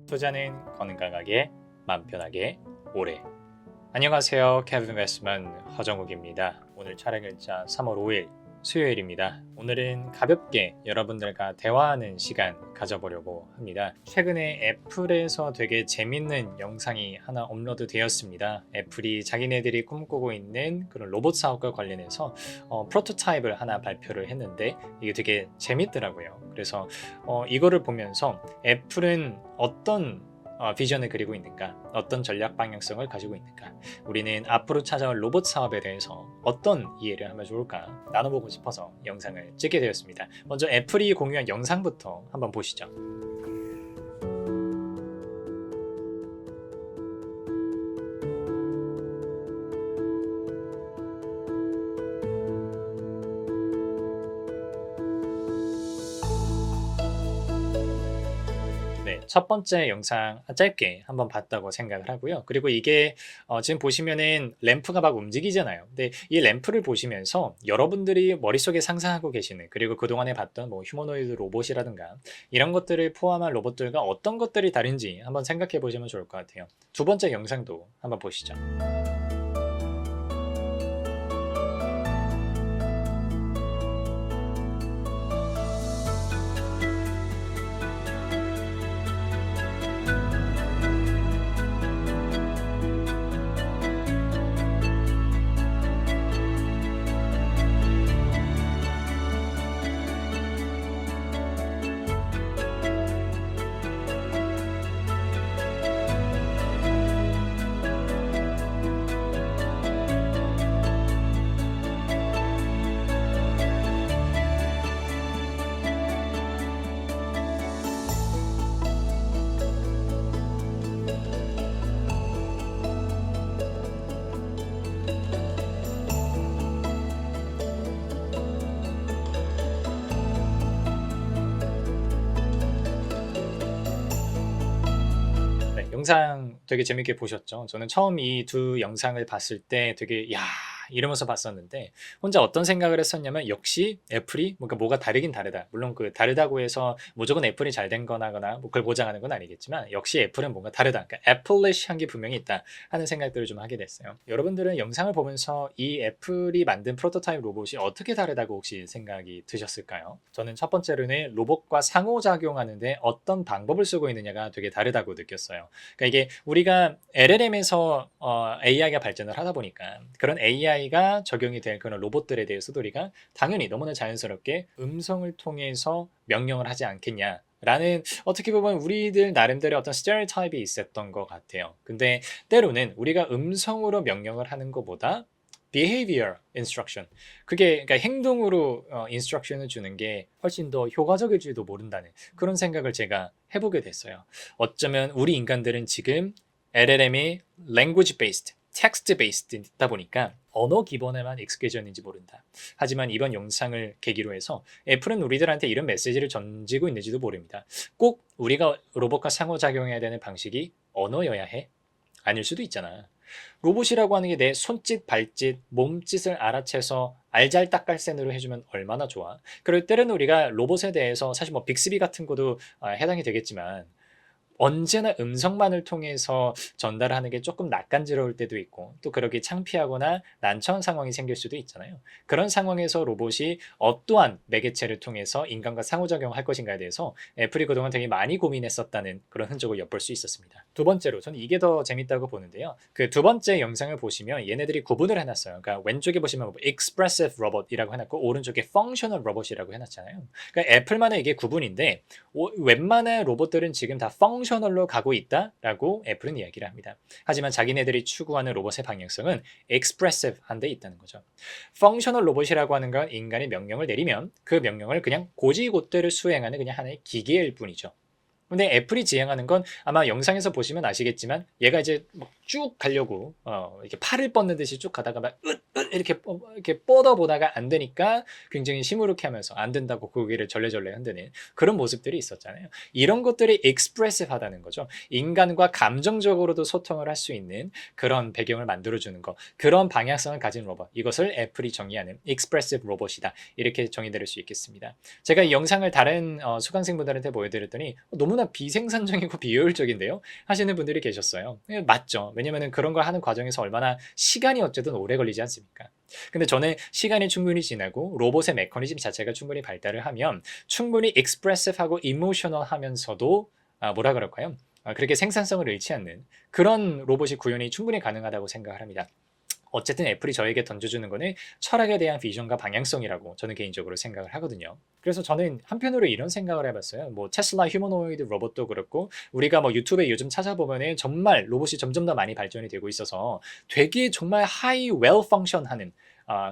투자는 건강하게, 맘 편하게, 오래. 안녕하세요. 케빈 베스만 허정욱입니다. 오늘 촬영일자 3월 5일 수요일입니다. 오늘은 가볍게 여러분들과 대화하는 시간 가져보려고 합니다. 최근에 애플에서 되게 재밌는 영상이 하나 업로드 되었습니다. 애플이 자기네들이 꿈꾸고 있는 그런 로봇 사업과 관련해서 프로토타입을 하나 발표를 했는데 이게 되게 재밌더라고요. 그래서 이거를 보면서 애플은 어떤 비전을 그리고 있는가, 어떤 전략 방향성을 가지고 있는가, 우리는 앞으로 찾아올 로봇 사업에 대해서 어떤 이해를 하면 좋을까 나눠보고 싶어서 영상을 찍게 되었습니다. 먼저 애플이 공유한 영상부터 한번 보시죠. 네, 첫 번째 영상 짧게 한번 봤다고 생각을 하고요. 그리고 이게 지금 보시면은 램프가 막 움직이잖아요. 근데 이 램프를 보시면서 여러분들이 머릿속에 상상하고 계시는, 그리고 그동안에 봤던 뭐 휴머노이드 로봇이라든가 이런 것들을 포함한 로봇들과 어떤 것들이 다른지 한번 생각해 보시면 좋을 것 같아요. 두 번째 영상도 한번 보시죠. 네, 영상 되게 재밌게 보셨죠? 저는 처음 이 두 영상을 봤을 때 되게 이러면서 봤었는데 혼자 어떤 생각을 했었냐면 역시 애플이 뭐가 다르긴 다르다. 물론 그 다르다고 해서 무조건 애플이 잘 된 거나거나 뭐 그걸 보장하는 건 아니겠지만 역시 애플은 뭔가 다르다. 그러니까 애플리시한 게 분명히 있다 하는 생각들을 좀 하게 됐어요. 여러분들은 영상을 보면서 이 애플이 만든 프로토타입 로봇이 어떻게 다르다고 혹시 생각이 드셨을까요? 저는 첫 번째로는 로봇과 상호작용하는데 어떤 방법을 쓰고 있느냐가 되게 다르다고 느꼈어요. 그러니까 이게 우리가 LLM에서 AI가 발전을 하다 보니까 그런 AI가 적용이 될 그런 로봇들에 대해서도 우리가 당연히 너무나 자연스럽게 음성을 통해서 명령을 하지 않겠냐. 라는 어떻게 보면 우리들 나름대로 어떤 스테레오타입이 있었던 것 같아요. 근데 때로는 우리가 음성으로 명령을 하는 것보다 behavior instruction, 그게 그러니까 행동으로 instruction을 주는 게 훨씬 더 효과적일지도 모른다는 그런 생각을 제가 해보게 됐어요. 어쩌면 우리 인간들은 지금 LLM이 language based, text based이다 보니까 언어 기반에만 익숙해져 있는지 모른다. 하지만 이번 영상을 계기로 해서 애플은 우리들한테 이런 메시지를 던지고 있는지도 모릅니다. 꼭 우리가 로봇과 상호작용해야 되는 방식이 언어여야 해? 아닐 수도 있잖아. 로봇이라고 하는 게 내 손짓, 발짓, 몸짓을 알아채서 알잘딱깔센으로 해주면 얼마나 좋아. 그럴 때는 우리가 로봇에 대해서 사실 뭐 빅스비 같은 것도 해당이 되겠지만 언제나 음성만을 통해서 전달하는 게 조금 낯간지러울 때도 있고 또 그렇게 창피하거나 난처한 상황이 생길 수도 있잖아요. 그런 상황에서 로봇이 어떠한 매개체를 통해서 인간과 상호작용할 것인가에 대해서 애플이 그동안 되게 많이 고민했었다는 그런 흔적을 엿볼 수 있었습니다. 두 번째로 저는 이게 더 재밌다고 보는데요. 그 두 번째 영상을 보시면 얘네들이 구분을 해놨어요. 그러니까 왼쪽에 보시면 expressive robot이라고 해놨고 오른쪽에 functional robot이라고 해놨잖아요. 그러니까 애플만의 이게 구분인데 웬만한 로봇들은 지금 다 펑셔널로 가고 있다라고 애플은 이야기를 합니다. 하지만 자기네들이 추구하는 로봇의 방향성은 expressive한 데 있다는 거죠. 펑셔널 로봇이라고 하는 건 인간이 명령을 내리면 그 명령을 그냥 고지고대로 수행하는 그냥 하나의 기계일 뿐이죠. 근데 애플이 지향하는 건 아마 영상에서 보시면 아시겠지만 얘가 이제 쭉 가려고 이렇게 팔을 뻗는 듯이 쭉 가다가 막 이렇게 뻗어보다가 안 되니까 굉장히 시무룩해하면서 안 된다고 고개를 절레절레 흔드는 그런 모습들이 있었잖아요. 이런 것들이 expressive하다는 거죠. 인간과 감정적으로도 소통을 할 수 있는 그런 배경을 만들어주는 것, 그런 방향성을 가진 로봇, 이것을 애플이 정의하는 expressive 로봇이다, 이렇게 정의될 수 있겠습니다. 제가 이 영상을 다른 수강생분들한테 보여드렸더니 너무나 비생산적이고 비효율적인데요 하시는 분들이 계셨어요. 맞죠. 왜냐면 그런 걸 하는 과정에서 얼마나 시간이 어쨌든 오래 걸리지 않습니까? 근데 저는 시간이 충분히 지나고 로봇의 메커니즘 자체가 충분히 발달을 하면 충분히 expressive하고 emotional 하면서도 뭐라 그럴까요? 그렇게 생산성을 잃지 않는 그런 로봇이 구현이 충분히 가능하다고 생각을 합니다. 어쨌든 애플이 저에게 던져주는 거는 철학에 대한 비전과 방향성이라고 저는 개인적으로 생각을 하거든요. 그래서 저는 한편으로 이런 생각을 해봤어요. 뭐 테슬라 휴머노이드 로봇도 그렇고 우리가 뭐 유튜브에 요즘 찾아보면은 정말 로봇이 점점 더 많이 발전이 되고 있어서 되게 정말 하이 웰 펑션하는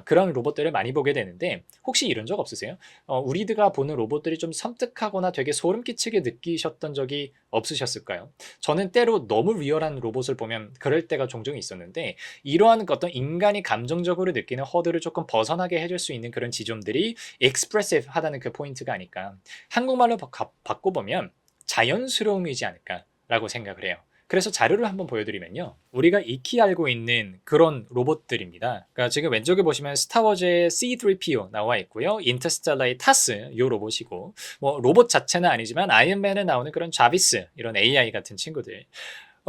그런 로봇들을 많이 보게 되는데 혹시 이런 적 없으세요? 우리가 보는 로봇들이 좀 섬뜩하거나 되게 소름 끼치게 느끼셨던 적이 없으셨을까요? 저는 때로 너무 리얼한 로봇을 보면 그럴 때가 종종 있었는데 이러한 어떤 인간이 감정적으로 느끼는 허들을 조금 벗어나게 해줄 수 있는 그런 지점들이 expressive 하다는 그 포인트가 아닐까. 한국말로 바꿔보면 자연스러움이지 않을까라고 생각을 해요. 그래서 자료를 한번 보여드리면요. 우리가 익히 알고 있는 그런 로봇들입니다. 그러니까 지금 왼쪽에 보시면 스타워즈의 C-3PO 나와 있고요. 인터스텔라의 타스 이 로봇이고 뭐 로봇 자체는 아니지만 아이언맨에 나오는 그런 자비스 이런 AI 같은 친구들.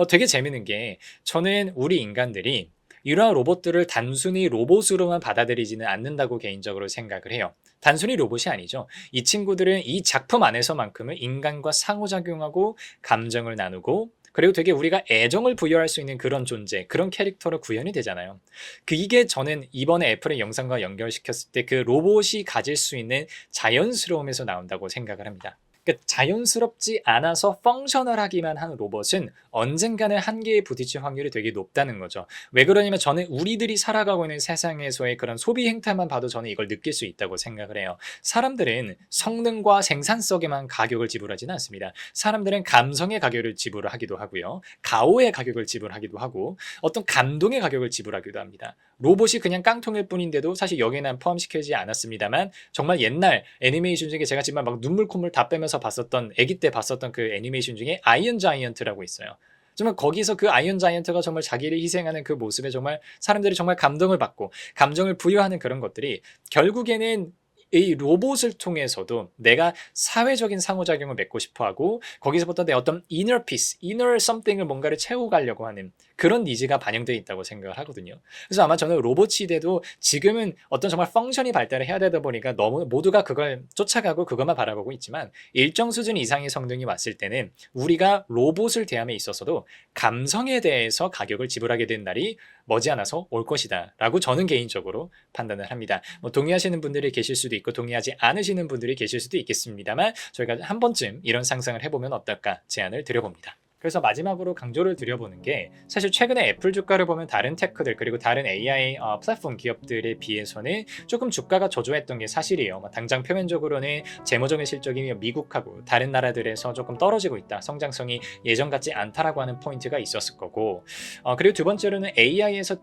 되게 재밌는 게 저는 우리 인간들이 이러한 로봇들을 단순히 로봇으로만 받아들이지는 않는다고 개인적으로 생각을 해요. 단순히 로봇이 아니죠. 이 친구들은 이 작품 안에서만큼은 인간과 상호작용하고 감정을 나누고 그리고 되게 우리가 애정을 부여할 수 있는 그런 존재, 그런 캐릭터로 구현이 되잖아요. 이게 저는 이번에 애플의 영상과 연결시켰을 때 그 로봇이 가질 수 있는 자연스러움에서 나온다고 생각을 합니다. 그러니까 자연스럽지 않아서 펑셔널하기만 한 로봇은 언젠가는 한계에 부딪힐 확률이 되게 높다는 거죠. 왜 그러냐면 저는 우리들이 살아가고 있는 세상에서의 그런 소비 행태만 봐도 저는 이걸 느낄 수 있다고 생각을 해요. 사람들은 성능과 생산성에만 가격을 지불하지는 않습니다. 사람들은 감성의 가격을 지불하기도 하고요. 가오의 가격을 지불하기도 하고 어떤 감동의 가격을 지불하기도 합니다. 로봇이 그냥 깡통일 뿐인데도 사실 여기에는 포함시키지 않았습니다만 정말 옛날 애니메이션 중에 제가 정말 막 눈물 콧물 다 빼면서 봤었던 아기 때 봤었던 그 애니메이션 중에 아이언 자이언트라고 있어요. 정말 거기서 그 아이언 자이언트가 정말 자기를 희생하는 그 모습에 정말 사람들이 정말 감동을 받고 감정을 부여하는 그런 것들이 결국에는 이 로봇을 통해서도 내가 사회적인 상호작용을 맺고 싶어하고 거기서부터 내 어떤 inner peace, inner something을 뭔가를 채워가려고 하는 그런 니즈가 반영되어 있다고 생각을 하거든요. 그래서 아마 저는 로봇 시대도 지금은 어떤 정말 펑션이 발달을 해야 되다 보니까 너무 모두가 그걸 쫓아가고 그것만 바라보고 있지만 일정 수준 이상의 성능이 왔을 때는 우리가 로봇을 대함에 있어서도 감성에 대해서 가격을 지불하게 된 날이 머지않아서 올 것이다 라고 저는 개인적으로 판단을 합니다. 뭐 동의하시는 분들이 계실 수도 있고 동의하지 않으시는 분들이 계실 수도 있겠습니다만 저희가 한 번쯤 이런 상상을 해보면 어떨까 제안을 드려봅니다. 그래서 마지막으로 강조를 드려보는 게 사실 최근에 애플 주가를 보면 다른 테크들 그리고 다른 AI 플랫폼 기업들에 비해서는 조금 주가가 저조했던 게 사실이에요. 당장 표면적으로는 재무적인 실적이 미국하고 다른 나라들에서 조금 떨어지고 있다. 성장성이 예전 같지 않다라고 하는 포인트가 있었을 거고 그리고 두 번째로는 AI에서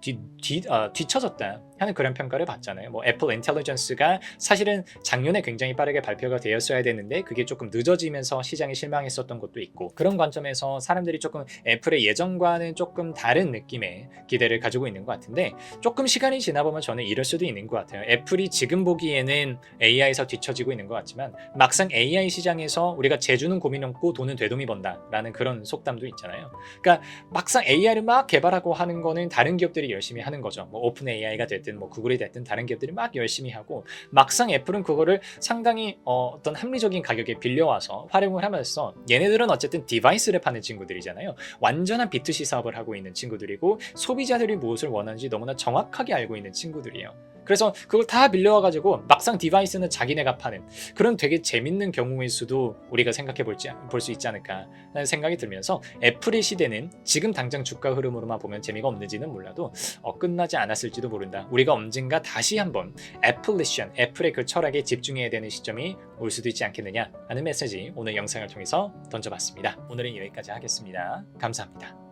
뒤처졌다 하는 그런 평가를 받잖아요. 뭐 애플 인텔리전스가 사실은 작년에 굉장히 빠르게 발표가 되었어야 되는데 그게 조금 늦어지면서 시장이 실망했었던 것도 있고 그런 관점에서 사람들이 조금 애플의 예전과는 조금 다른 느낌의 기대를 가지고 있는 것 같은데 조금 시간이 지나보면 저는 이럴 수도 있는 것 같아요. 애플이 지금 보기에는 AI에서 뒤처지고 있는 것 같지만 막상 AI 시장에서 우리가 재주는 고민 없고 돈은 되도미 번다라는 그런 속담도 있잖아요. 그러니까 막상 AI를 막 개발하고 하는 거는 다른 기업들이 열심히 하는 거죠. 뭐 오픈 AI가 됐든 뭐 구글이 됐든 다른 기업들이 막 열심히 하고 막상 애플은 그거를 상당히 어떤 합리적인 가격에 빌려와서 활용을 하면서 얘네들은 어쨌든 디바이스를 파는 친구들이잖아요. 완전한 B2C 사업을 하고 있는 친구들이고 소비자들이 무엇을 원하는지 너무나 정확하게 알고 있는 친구들이에요. 그래서 그걸 다 빌려와가지고 막상 디바이스는 자기네가 파는 그런 되게 재밌는 경우일 수도 우리가 생각해 볼 수 있지 않을까 라는 생각이 들면서 애플의 시대는 지금 당장 주가 흐름으로만 보면 재미가 없는지는 몰라도 끝나지 않았을지도 모른다. 우리가 언젠가 다시 한번 애플리션, 애플의 그 철학에 집중해야 되는 시점이 올 수도 있지 않겠느냐 하는 메시지 오늘 영상을 통해서 던져봤습니다. 오늘은 여기까지 하겠습니다. 감사합니다.